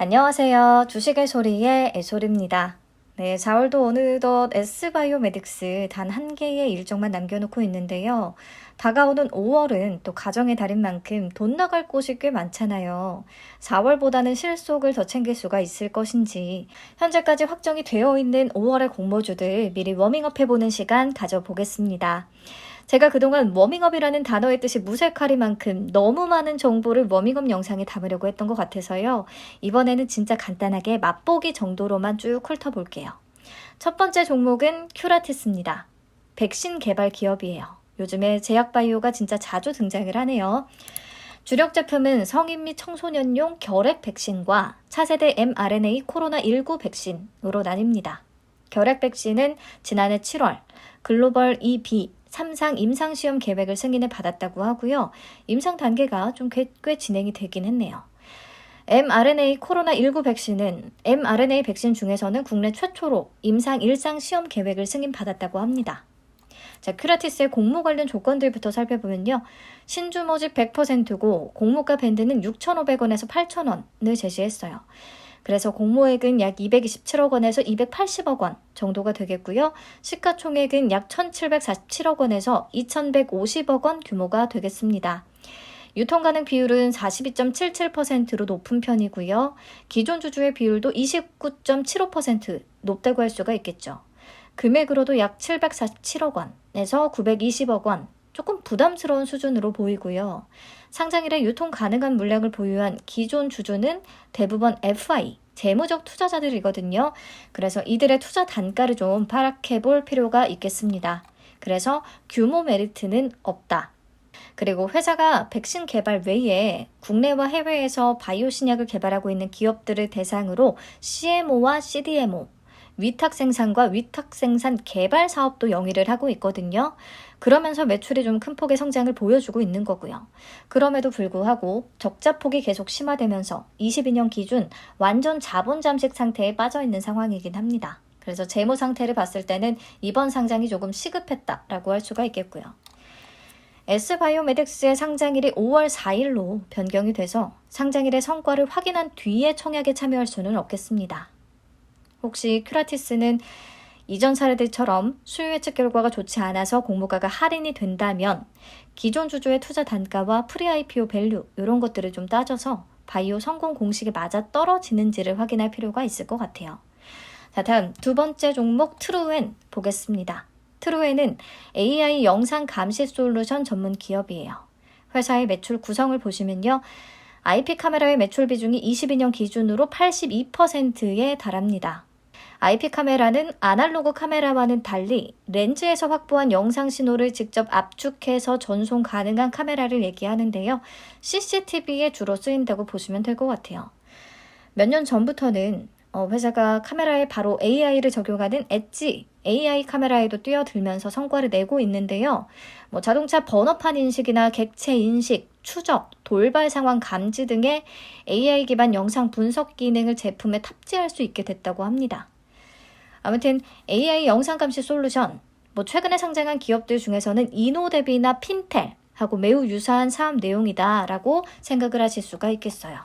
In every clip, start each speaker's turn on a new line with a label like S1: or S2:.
S1: 안녕하세요. 주식의 소리의 애솔입니다. 네, 4월도 어느덧 S바이오메딕스 단 한 개의 일정만 남겨놓고 있는데요. 다가오는 5월은 또 가정의 달인 만큼 돈 나갈 곳이 꽤 많잖아요. 4월보다는 실속을 더 챙길 수가 있을 것인지 현재까지 확정이 되어 있는 5월의 공모주들 미리 워밍업 해보는 시간 가져보겠습니다. 제가 그동안 워밍업이라는 단어의 뜻이 무색하리만큼 너무 많은 정보를 워밍업 영상에 담으려고 했던 것 같아서요. 이번에는 진짜 간단하게 맛보기 정도로만 쭉 훑어볼게요. 첫 번째 종목은 큐라티스입니다. 백신 개발 기업이에요. 요즘에 제약바이오가 진짜 자주 등장을 하네요. 주력 제품은 성인 및 청소년용 결핵 백신과 차세대 mRNA 코로나19 백신으로 나뉩니다. 결핵 백신은 지난해 7월 글로벌 EB 3상 임상시험 계획을 승인을 받았다고 하고요. 임상 단계가 좀 꽤 진행이 되긴 했네요. mRNA 코로나19 백신은 mRNA 백신 중에서는 국내 최초로 임상 1상 시험 계획을 승인받았다고 합니다. 자, 큐라티스의 공모 관련 조건들부터 살펴보면요. 신주 모집 100%고 공모가 밴드는 6,500원에서 8,000원을 제시했어요. 그래서 공모액은 약 227억 원에서 280억 원 정도가 되겠고요. 시가총액은 약 1,747억 원에서 2,150억 원 규모가 되겠습니다. 유통 가능 비율은 42.77%로 높은 편이고요. 기존 주주의 비율도 29.75% 높다고 할 수가 있겠죠. 금액으로도 약 747억 원에서 920억 원, 조금 부담스러운 수준으로 보이고요. 상장일에 유통 가능한 물량을 보유한 기존 주주는 대부분 FI, 재무적 투자자들이거든요. 그래서 이들의 투자 단가를 좀 파악해 볼 필요가 있겠습니다. 그래서 규모 메리트는 없다. 그리고 회사가 백신 개발 외에 국내와 해외에서 바이오 신약을 개발하고 있는 기업들을 대상으로 CMO와 CDMO, 위탁 생산과 위탁 생산 개발 사업도 영위를 하고 있거든요. 그러면서 매출이 좀 큰 폭의 성장을 보여주고 있는 거고요. 그럼에도 불구하고 적자폭이 계속 심화되면서 22년 기준 완전 자본 잠식 상태에 빠져 있는 상황이긴 합니다. 그래서 재무 상태를 봤을 때는 이번 상장이 조금 시급했다라고 할 수가 있겠고요. S바이오메딕스의 상장일이 5월 4일로 변경이 돼서 상장일의 성과를 확인한 뒤에 청약에 참여할 수는 없겠습니다. 혹시 큐라티스는 이전 사례들처럼 수요 예측 결과가 좋지 않아서 공모가가 할인이 된다면 기존 주주의 투자 단가와 프리-IPO 밸류 이런 것들을 좀 따져서 바이오 성공 공식에 맞아 떨어지는지를 확인할 필요가 있을 것 같아요. 자, 다음 두 번째 종목 트루엔 보겠습니다. 트루엔은 AI 영상 감시 솔루션 전문 기업이에요. 회사의 매출 구성을 보시면요. IP 카메라의 매출 비중이 22년 기준으로 82%에 달합니다. IP 카메라는 아날로그 카메라와는 달리 렌즈에서 확보한 영상 신호를 직접 압축해서 전송 가능한 카메라를 얘기하는데요. CCTV에 주로 쓰인다고 보시면 될 것 같아요. 몇 년 전부터는 회사가 카메라에 바로 AI를 적용하는 엣지 AI 카메라에도 뛰어들면서 성과를 내고 있는데요. 자동차 번호판 인식이나 객체 인식, 추적, 돌발 상황 감지 등의 AI 기반 영상 분석 기능을 제품에 탑재할 수 있게 됐다고 합니다. 아무튼 AI 영상 감시 솔루션, 최근에 상장한 기업들 중에서는 이노데비나 핀텔하고 매우 유사한 사업 내용이다라고 생각을 하실 수가 있겠어요.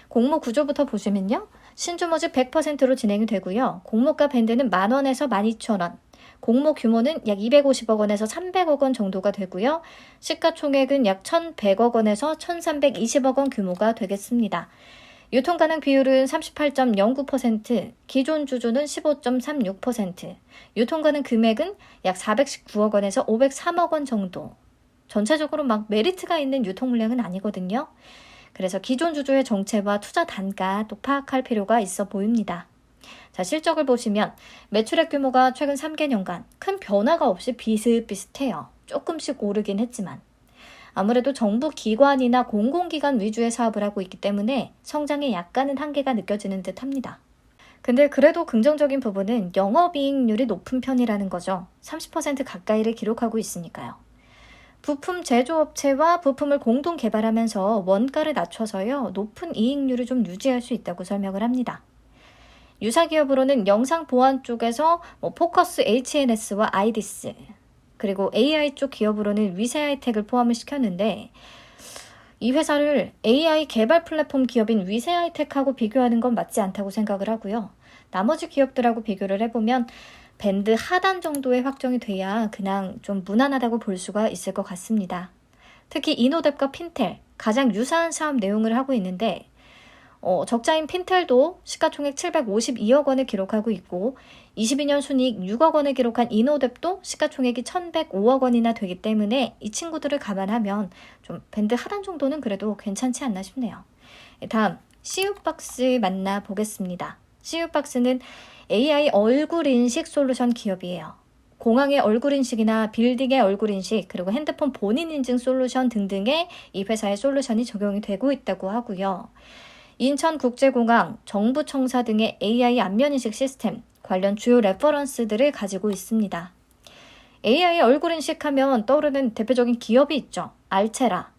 S1: 공모 구조부터 보시면요. 신주 모집 100%로 진행이 되고요. 공모가 밴드는 만원에서 12,000원, 공모 규모는 약 250억 원에서 300억 원 정도가 되고요. 시가총액은 약 1,100억 원에서 1,320억 원 규모가 되겠습니다. 유통 가능 비율은 38.09%, 기존 주주는 15.36%, 유통 가능 금액은 약 419억 원에서 503억 원 정도. 전체적으로 메리트가 있는 유통 물량은 아니거든요. 그래서 기존 주주의 정체와 투자 단가 또 파악할 필요가 있어 보입니다. 자, 실적을 보시면 매출액 규모가 최근 3개년간 큰 변화가 없이 비슷비슷해요. 조금씩 오르긴 했지만. 아무래도 정부 기관이나 공공기관 위주의 사업을 하고 있기 때문에 성장에 약간은 한계가 느껴지는 듯 합니다. 근데 그래도 긍정적인 부분은 영업이익률이 높은 편이라는 거죠. 30% 가까이를 기록하고 있으니까요. 부품 제조업체와 부품을 공동 개발하면서 원가를 낮춰서요. 높은 이익률을 좀 유지할 수 있다고 설명을 합니다. 유사 기업으로는 영상 보안 쪽에서 포커스 HNS와 아이디스, 그리고 AI 쪽 기업으로는 위세 하이텍을 포함을 시켰는데 이 회사를 AI 개발 플랫폼 기업인 위세하이텍하고 비교하는 건 맞지 않다고 생각을 하고요. 나머지 기업들하고 비교를 해보면 밴드 하단 정도의 확정이 돼야 그냥 좀 무난하다고 볼 수가 있을 것 같습니다. 특히 이노뎁과 핀텔, 가장 유사한 사업 내용을 하고 있는데 적자인 핀텔도 시가총액 752억 원을 기록하고 있고 22년 순이익 6억 원을 기록한 이노뎁도 시가총액이 1,105억 원이나 되기 때문에 이 친구들을 감안하면 좀 밴드 하단 정도는 그래도 괜찮지 않나 싶네요. 다음 CU박스 만나보겠습니다. CU박스는 AI 얼굴 인식 솔루션 기업이에요. 공항의 얼굴 인식이나 빌딩의 얼굴 인식, 그리고 핸드폰 본인 인증 솔루션 등등의 이 회사의 솔루션이 적용이 되고 있다고 하고요. 인천국제공항, 정부청사 등의 AI 안면인식 시스템, 관련 주요 레퍼런스들을 가지고 있습니다. AI 얼굴 인식하면 떠오르는 대표적인 기업이 있죠. 알체라.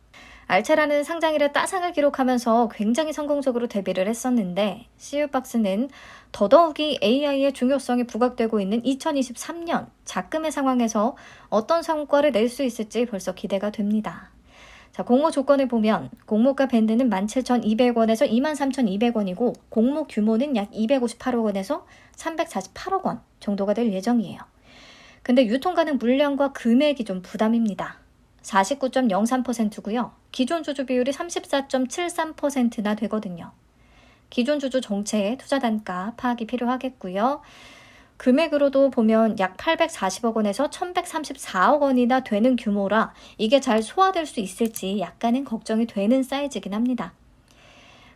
S1: 알체라는 상장일에 따상을 기록하면서 굉장히 성공적으로 데뷔를 했었는데 CU박스는 더더욱이 AI의 중요성이 부각되고 있는 2023년 작금의 상황에서 어떤 성과를 낼 수 있을지 벌써 기대가 됩니다. 자, 공모 조건을 보면 공모가 밴드는 17,200원에서 23,200원이고 공모 규모는 약 258억 원에서 348억 원 정도가 될 예정이에요. 근데 유통 가능 물량과 금액이 좀 부담입니다. 49.03%고요. 기존 주주 비율이 34.73%나 되거든요. 기존 주주 정체의 투자 단가 파악이 필요하겠고요. 금액으로도 보면 약 840억 원에서 1134억 원이나 되는 규모라 이게 잘 소화될 수 있을지 약간은 걱정이 되는 사이즈긴 합니다.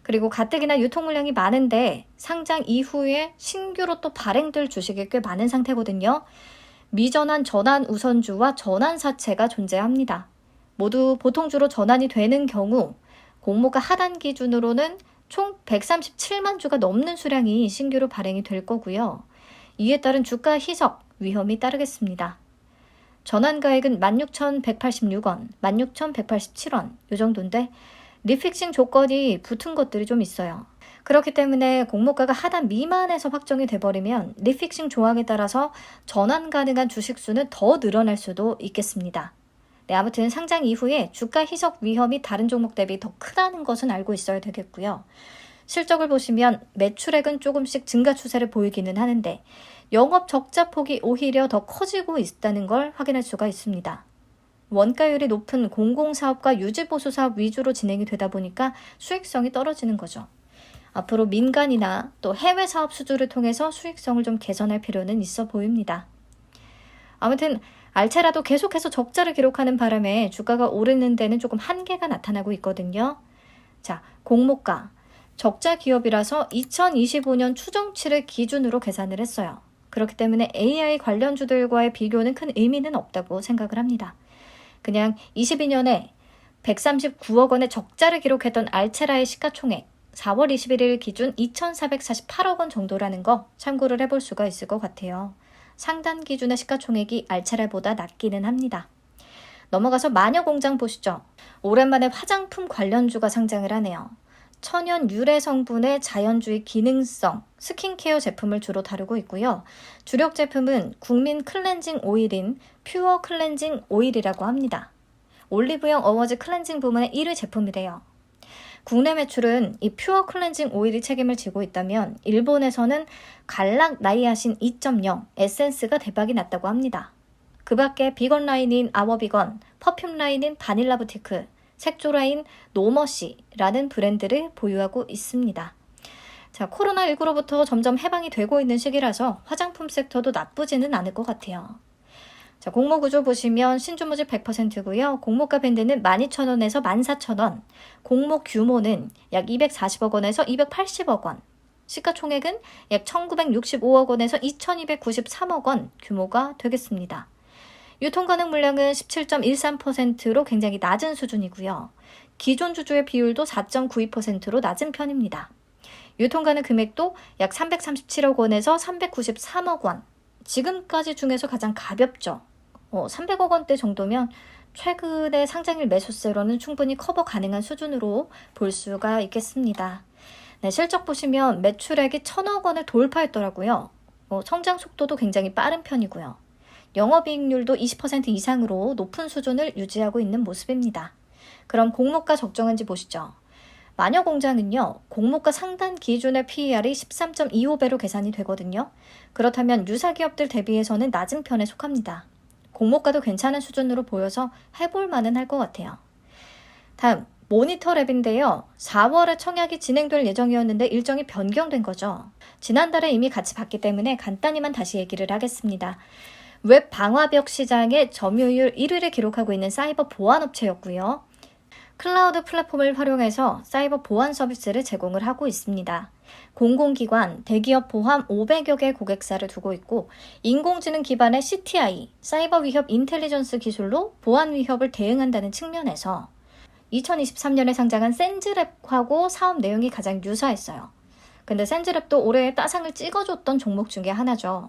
S1: 그리고 가뜩이나 유통 물량이 많은데 상장 이후에 신규로 또 발행될 주식이 꽤 많은 상태거든요. 미전환 전환 우선주와 전환 사채가 존재합니다. 모두 보통주로 전환이 되는 경우 공모가 하단 기준으로는 총 137만 주가 넘는 수량이 신규로 발행이 될 거고요. 이에 따른 주가 희석 위험이 따르겠습니다. 전환가액은 16,186원, 16,187원 이 정도인데 리픽싱 조건이 붙은 것들이 좀 있어요. 그렇기 때문에 공모가가 하단 미만에서 확정이 돼버리면 리픽싱 조항에 따라서 전환 가능한 주식수는 더 늘어날 수도 있겠습니다. 네, 아무튼 상장 이후에 주가 희석 위험이 다른 종목 대비 더 크다는 것은 알고 있어야 되겠고요. 실적을 보시면 매출액은 조금씩 증가 추세를 보이기는 하는데 영업 적자 폭이 오히려 더 커지고 있다는 걸 확인할 수가 있습니다. 원가율이 높은 공공사업과 유지보수 사업 위주로 진행이 되다 보니까 수익성이 떨어지는 거죠. 앞으로 민간이나 또 해외 사업 수주를 통해서 수익성을 좀 개선할 필요는 있어 보입니다. 아무튼 알체라도 계속해서 적자를 기록하는 바람에 주가가 오르는 데는 조금 한계가 나타나고 있거든요. 자, 공모가. 적자 기업이라서 2025년 추정치를 기준으로 계산을 했어요. 그렇기 때문에 AI 관련주들과의 비교는 큰 의미는 없다고 생각을 합니다. 그냥 22년에 139억 원의 적자를 기록했던 알체라의 시가총액 4월 21일 기준 2,448억 원 정도라는 거 참고를 해볼 수가 있을 것 같아요. 상단 기준의 시가총액이 알체라보다 낮기는 합니다. 넘어가서 마녀공장 보시죠. 오랜만에 화장품 관련주가 상장을 하네요. 천연 유래 성분의 자연주의 기능성 스킨케어 제품을 주로 다루고 있고요. 주력 제품은 국민 클렌징 오일인 퓨어 클렌징 오일이라고 합니다. 올리브영 어워즈 클렌징 부문의 1위 제품이래요. 국내 매출은 이 퓨어 클렌징 오일이 책임을 지고 있다면 일본에서는 갈락 나이아신 2.0 에센스가 대박이 났다고 합니다. 그 밖에 비건 라인인 아워비건, 퍼퓸 라인인 바닐라 부티크, 색조 라인 노머시라는 브랜드를 보유하고 있습니다. 자, 코로나19로부터 점점 해방이 되고 있는 시기라서 화장품 섹터도 나쁘지는 않을 것 같아요. 자, 공모 구조 보시면 신주무지 100%고요. 공모가 밴드는 12,000원에서 14,000원. 공모 규모는 약 240억 원에서 280억 원. 시가총액은 약 1,965억 원에서 2,293억 원 규모가 되겠습니다. 유통 가능 물량은 17.13%로 굉장히 낮은 수준이고요. 기존 주주의 비율도 4.92%로 낮은 편입니다. 유통 가능 금액도 약 337억 원에서 393억 원. 지금까지 중에서 가장 가볍죠. 300억 원대 정도면 최근의 상장일 매수세로는 충분히 커버 가능한 수준으로 볼 수가 있겠습니다. 네, 실적 보시면 매출액이 1,000억 원을 돌파했더라고요. 성장 속도도 굉장히 빠른 편이고요. 영업이익률도 20% 이상으로 높은 수준을 유지하고 있는 모습입니다. 그럼 공모가 적정한지 보시죠. 마녀공장은요, 공모가 상단 기준의 PER이 13.25배로 계산이 되거든요. 그렇다면 유사기업들 대비해서는 낮은 편에 속합니다. 공모가도 괜찮은 수준으로 보여서 해볼 만은 할 것 같아요. 다음, 모니터랩인데요. 4월에 청약이 진행될 예정이었는데 일정이 변경된 거죠. 지난달에 이미 같이 봤기 때문에 간단히만 다시 얘기를 하겠습니다. 웹 방화벽 시장의 점유율 1위를 기록하고 있는 사이버 보안업체였고요. 클라우드 플랫폼을 활용해서 사이버 보안 서비스를 제공을 하고 있습니다. 공공기관, 대기업 포함 500여 개 고객사를 두고 있고 인공지능 기반의 CTI, 사이버 위협 인텔리전스 기술로 보안 위협을 대응한다는 측면에서 2023년에 상장한 센즈랩하고 사업 내용이 가장 유사했어요. 근데 센즈랩도 올해 따상을 찍어줬던 종목 중에 하나죠.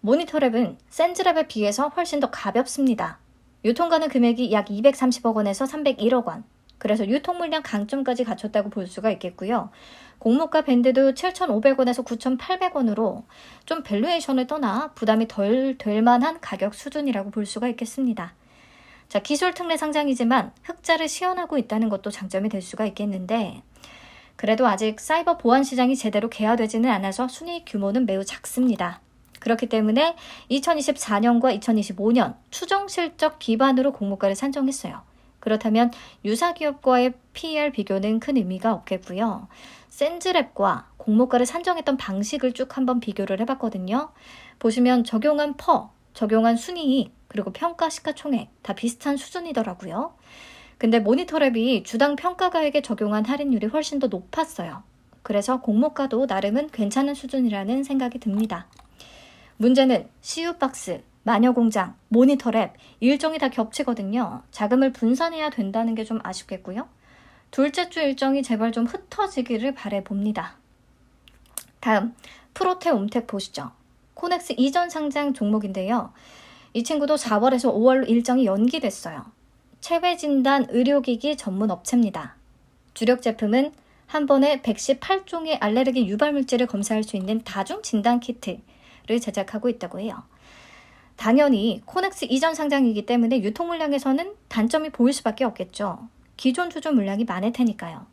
S1: 모니터랩은 센즈랩에 비해서 훨씬 더 가볍습니다. 유통가능 금액이 약 230억 원에서 301억 원. 그래서 유통 물량 강점까지 갖췄다고 볼 수가 있겠고요. 공모가 밴드도 7,500원에서 9,800원으로 좀 밸류에이션을 떠나 부담이 덜 될 만한 가격 수준이라고 볼 수가 있겠습니다. 자, 기술 특례 상장이지만 흑자를 시현하고 있다는 것도 장점이 될 수가 있겠는데 그래도 아직 사이버 보안 시장이 제대로 개화되지는 않아서 순이익 규모는 매우 작습니다. 그렇기 때문에 2024년과 2025년 추정 실적 기반으로 공모가를 산정했어요. 그렇다면 유사기업과의 PER 비교는 큰 의미가 없겠고요. 센즈랩과 공모가를 산정했던 방식을 쭉 한번 비교를 해봤거든요. 보시면 적용한 적용한 순이익, 그리고 평가 시가총액 다 비슷한 수준이더라고요. 근데 모니터랩이 주당 평가가액에 적용한 할인율이 훨씬 더 높았어요. 그래서 공모가도 나름은 괜찮은 수준이라는 생각이 듭니다. 문제는 CU박스, 마녀공장, 모니터랩 일정이 다 겹치거든요. 자금을 분산해야 된다는 게 좀 아쉽겠고요. 둘째 주 일정이 제발 좀 흩어지기를 바라봅니다. 다음, 프로테옴텍 보시죠. 코넥스 이전 상장 종목인데요. 이 친구도 4월에서 5월로 일정이 연기됐어요. 체외진단 의료기기 전문 업체입니다. 주력 제품은 한 번에 118종의 알레르기 유발물질을 검사할 수 있는 다중 진단 키트를 제작하고 있다고 해요. 당연히 코넥스 이전 상장이기 때문에 유통 물량에서는 단점이 보일 수밖에 없겠죠. 기존 주주 물량이 많을 테니까요.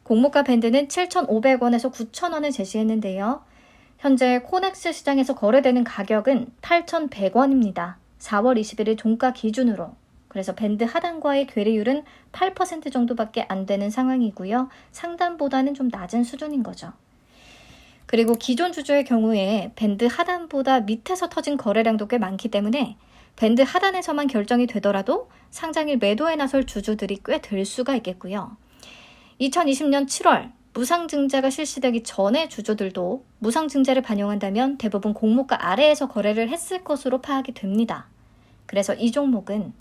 S1: 공모가 밴드는 7,500원에서 9,000원을 제시했는데요. 현재 코넥스 시장에서 거래되는 가격은 8,100원입니다. 4월 21일 종가 기준으로. 그래서 밴드 하단과의 괴리율은 8% 정도밖에 안 되는 상황이고요. 상단보다는 좀 낮은 수준인 거죠. 그리고 기존 주주의 경우에 밴드 하단보다 밑에서 터진 거래량도 꽤 많기 때문에 밴드 하단에서만 결정이 되더라도 상장일 매도에 나설 주주들이 꽤 될 수가 있겠고요. 2020년 7월 무상증자가 실시되기 전에 주주들도 무상증자를 반영한다면 대부분 공모가 아래에서 거래를 했을 것으로 파악이 됩니다. 그래서 이 종목은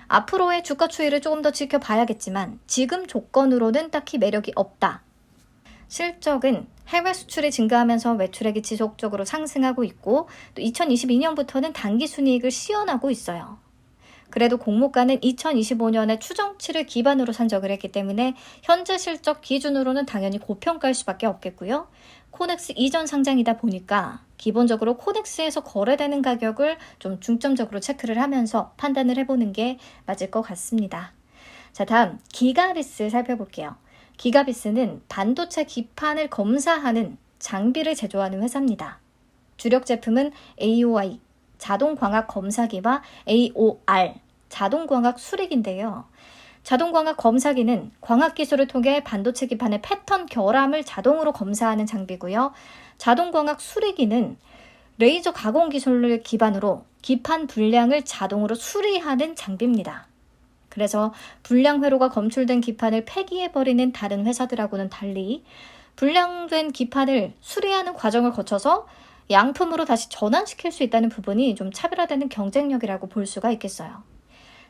S1: 앞으로의 주가 추이를 조금 더 지켜봐야겠지만 지금 조건으로는 딱히 매력이 없다. 실적은 해외 수출이 증가하면서 매출액이 지속적으로 상승하고 있고 또 2022년부터는 단기 순이익을 시현하고 있어요. 그래도 공모가는 2025년의 추정치를 기반으로 산정을 했기 때문에 현재 실적 기준으로는 당연히 고평가일 수밖에 없겠고요. 코넥스 이전 상장이다 보니까 기본적으로 코넥스에서 거래되는 가격을 좀 중점적으로 체크를 하면서 판단을 해보는 게 맞을 것 같습니다. 자, 다음 기가비스 살펴볼게요. 기가비스는 반도체 기판을 검사하는 장비를 제조하는 회사입니다. 주력 제품은 AOI, 자동광학 검사기와 AOR, 자동광학 수리기인데요. 자동광학 검사기는 광학기술을 통해 반도체 기판의 패턴 결함을 자동으로 검사하는 장비고요. 자동광학 수리기는 레이저 가공 기술을 기반으로 기판 불량을 자동으로 수리하는 장비입니다. 그래서 불량 회로가 검출된 기판을 폐기해버리는 다른 회사들하고는 달리 불량된 기판을 수리하는 과정을 거쳐서 양품으로 다시 전환시킬 수 있다는 부분이 좀 차별화되는 경쟁력이라고 볼 수가 있겠어요.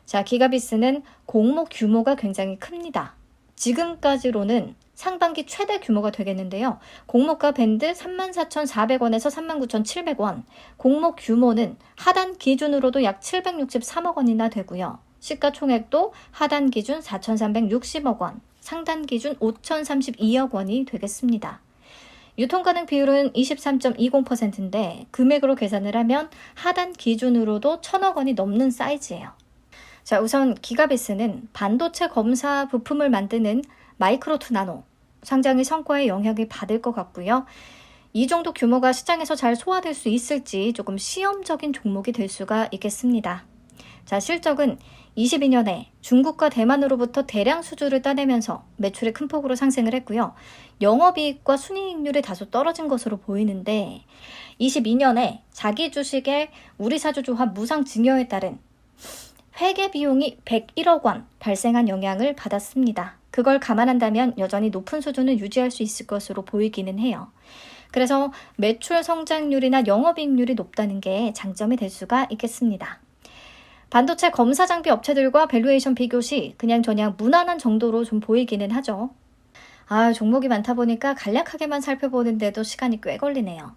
S1: 자, 기가비스는 공모 규모가 굉장히 큽니다. 지금까지로는 상반기 최대 규모가 되겠는데요. 공모가 밴드 34,400원에서 39,700원, 공모 규모는 하단 기준으로도 약 763억 원이나 되고요. 시가총액도 하단 기준 4,360억 원, 상단 기준 5,032억 원이 되겠습니다. 유통가능 비율은 23.20%인데 금액으로 계산을 하면 하단 기준으로도 1,000억 원이 넘는 사이즈예요. 자, 우선 기가비스는 반도체 검사 부품을 만드는 마이크로 투 나노 상장의 성과에 영향을 받을 것 같고요. 이 정도 규모가 시장에서 잘 소화될 수 있을지 조금 시험적인 종목이 될 수가 있겠습니다. 자, 실적은 22년에 중국과 대만으로부터 대량 수주를 따내면서 매출이 큰 폭으로 상승을 했고요. 영업이익과 순이익률이 다소 떨어진 것으로 보이는데 22년에 자기 주식의 우리사주 조합 무상 증여에 따른 회계 비용이 101억 원 발생한 영향을 받았습니다. 그걸 감안한다면 여전히 높은 수준을 유지할 수 있을 것으로 보이기는 해요. 그래서 매출 성장률이나 영업이익률이 높다는 게 장점이 될 수가 있겠습니다. 반도체 검사 장비 업체들과 밸류에이션 비교 시 그냥 무난한 정도로 좀 보이기는 하죠. 종목이 많다 보니까 간략하게만 살펴보는데도 시간이 꽤 걸리네요.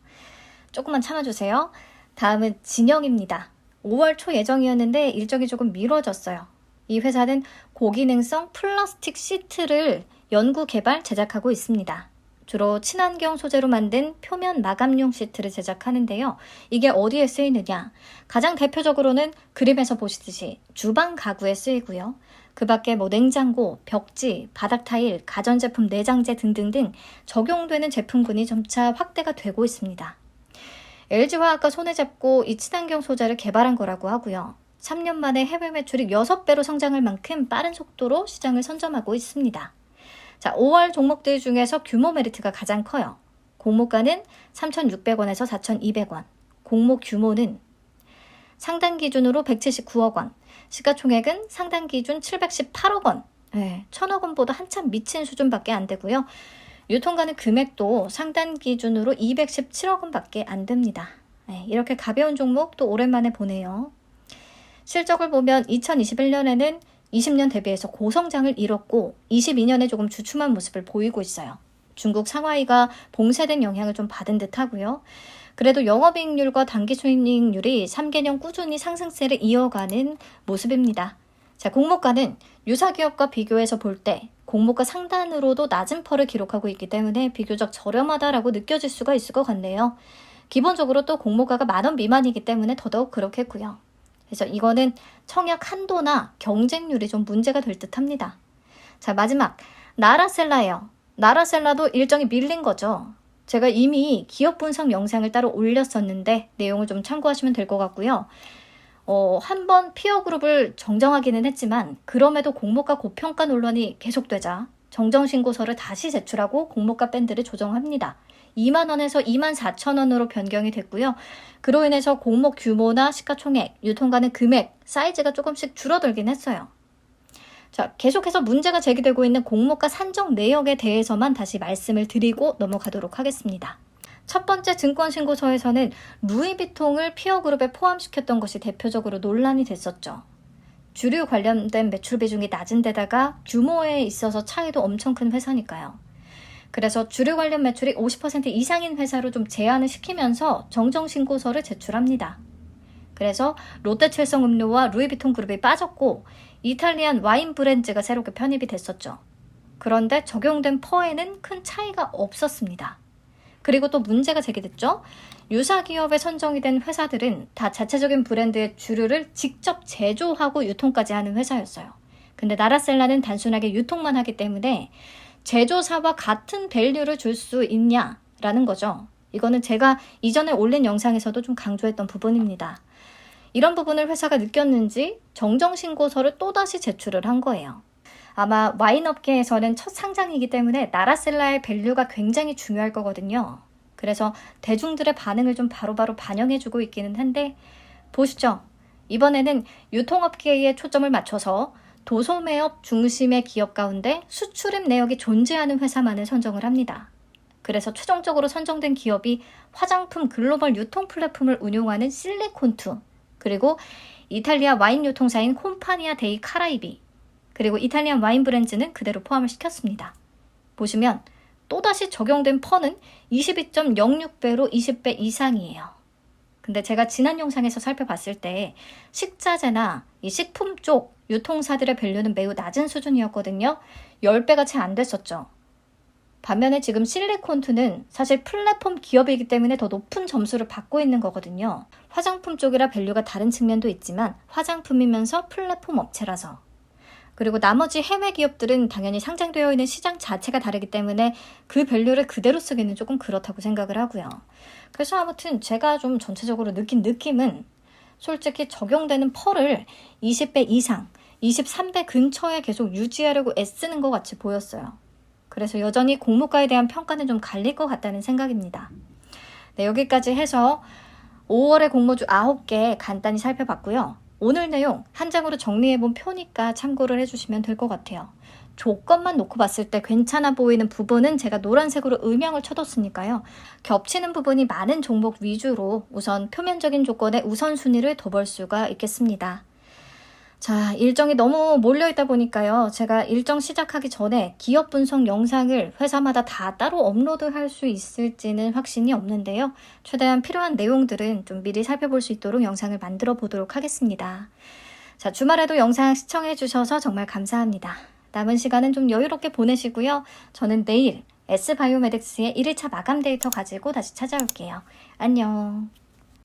S1: 조금만 참아주세요. 다음은 진영입니다. 5월 초 예정이었는데 일정이 조금 미뤄졌어요. 이 회사는 고기능성 플라스틱 시트를 연구 개발 제작하고 있습니다. 주로 친환경 소재로 만든 표면 마감용 시트를 제작하는데요. 이게 어디에 쓰이느냐? 가장 대표적으로는 그림에서 보시듯이 주방 가구에 쓰이고요. 그 밖에 냉장고, 벽지, 바닥 타일, 가전제품 내장재 등등등 적용되는 제품군이 점차 확대가 되고 있습니다. LG화학과 손에 잡고 이 친환경 소재를 개발한 거라고 하고요. 3년 만에 해외 매출이 6배로 성장할 만큼 빠른 속도로 시장을 선점하고 있습니다. 자, 5월 종목들 중에서 규모 메리트가 가장 커요. 공모가는 3,600원에서 4,200원. 공모 규모는 상단 기준으로 179억 원. 시가총액은 상단 기준 718억 원. 1,000억 원보다 한참 미친 수준밖에 안 되고요. 유통가는 금액도 상단 기준으로 217억 원밖에 안 됩니다. 이렇게 가벼운 종목 또 오랜만에 보네요. 실적을 보면 2021년에는 20년 대비해서 고성장을 이뤘고 22년에 조금 주춤한 모습을 보이고 있어요. 중국 상하이가 봉쇄된 영향을 좀 받은 듯 하고요. 그래도 영업이익률과 당기순이익률이 3개년 꾸준히 상승세를 이어가는 모습입니다. 자, 공모가는 유사 기업과 비교해서 볼 때 공모가 상단으로도 낮은 펄을 기록하고 있기 때문에 비교적 저렴하다라고 느껴질 수가 있을 것 같네요. 기본적으로 또 공모가가 10,000원 미만이기 때문에 더더욱 그렇겠고요. 그래서 이거는 청약 한도나 경쟁률이 좀 문제가 될 듯 합니다. 자, 마지막 나라셀라예요. 나라셀라도 일정이 밀린 거죠. 제가 이미 기업 분석 영상을 따로 올렸었는데 내용을 좀 참고하시면 될 것 같고요. 한번 피어 그룹을 정정하기는 했지만 그럼에도 공모가 고평가 논란이 계속되자 정정신고서를 다시 제출하고 공모가 밴드를 조정합니다. 20,000원에서 24,000원으로 변경이 됐고요. 그로 인해서 공모 규모나 시가총액, 유통가는 금액, 사이즈가 조금씩 줄어들긴 했어요. 자, 계속해서 문제가 제기되고 있는 공모가 산정 내역에 대해서만 다시 말씀을 드리고 넘어가도록 하겠습니다. 첫 번째 증권신고서에서는 루이비통을 피어그룹에 포함시켰던 것이 대표적으로 논란이 됐었죠. 주류 관련된 매출 비중이 낮은 데다가 규모에 있어서 차이도 엄청 큰 회사니까요. 그래서 주류 관련 매출이 50% 이상인 회사로 좀 제한을 시키면서 정정신고서를 제출합니다. 그래서 롯데칠성음료와 루이비통 그룹이 빠졌고 이탈리안 와인 브랜드가 새롭게 편입이 됐었죠. 그런데 적용된 퍼에는 큰 차이가 없었습니다. 그리고 또 문제가 제기됐죠. 유사 기업에 선정이 된 회사들은 다 자체적인 브랜드의 주류를 직접 제조하고 유통까지 하는 회사였어요. 근데 나라셀라는 단순하게 유통만 하기 때문에 제조사와 같은 밸류를 줄 수 있냐라는 거죠. 이거는 제가 이전에 올린 영상에서도 좀 강조했던 부분입니다. 이런 부분을 회사가 느꼈는지 정정신고서를 또다시 제출을 한 거예요. 아마 와인업계에서는 첫 상장이기 때문에 나라셀라의 밸류가 굉장히 중요할 거거든요. 그래서 대중들의 반응을 좀 바로바로 반영해주고 있기는 한데 보시죠. 이번에는 유통업계에 초점을 맞춰서 도소매업 중심의 기업 가운데 수출입 내역이 존재하는 회사만을 선정을 합니다. 그래서 최종적으로 선정된 기업이 화장품 글로벌 유통 플랫폼을 운용하는 실리콘투, 그리고 이탈리아 와인 유통사인 콤파니아 데이 카라이비, 그리고 이탈리안 와인 브랜드는 그대로 포함을 시켰습니다. 보시면 또다시 적용된 퍼는 22.06배로 20배 이상이에요. 근데 제가 지난 영상에서 살펴봤을 때 식자재나 이 식품 쪽 유통사들의 밸류는 매우 낮은 수준이었거든요. 10배가 채 안 됐었죠. 반면에 지금 실리콘2는 사실 플랫폼 기업이기 때문에 더 높은 점수를 받고 있는 거거든요. 화장품 쪽이라 밸류가 다른 측면도 있지만 화장품이면서 플랫폼 업체라서. 그리고 나머지 해외 기업들은 당연히 상장되어 있는 시장 자체가 다르기 때문에 그 밸류를 그대로 쓰기는 조금 그렇다고 생각을 하고요. 그래서 아무튼 제가 좀 전체적으로 느낀 느낌은 솔직히 적용되는 펄을 20배 이상, 23배 근처에 계속 유지하려고 애쓰는 것 같이 보였어요. 그래서 여전히 공모가에 대한 평가는 좀 갈릴 것 같다는 생각입니다. 네, 여기까지 해서 5월의 공모주 9개 간단히 살펴봤고요. 오늘 내용 한 장으로 정리해본 표니까 참고를 해주시면 될 것 같아요. 조건만 놓고 봤을 때 괜찮아 보이는 부분은 제가 노란색으로 음영을 쳐뒀으니까요. 겹치는 부분이 많은 종목 위주로 우선 표면적인 조건에 우선순위를 둬볼 수가 있겠습니다. 자, 일정이 너무 몰려있다 보니까요. 제가 일정 시작하기 전에 기업 분석 영상을 회사마다 다 따로 업로드할 수 있을지는 확신이 없는데요. 최대한 필요한 내용들은 좀 미리 살펴볼 수 있도록 영상을 만들어 보도록 하겠습니다. 자, 주말에도 영상 시청해 주셔서 정말 감사합니다. 남은 시간은 좀 여유롭게 보내시고요. 저는 내일 S바이오메딕스의 1일차 마감 데이터 가지고 다시 찾아올게요. 안녕.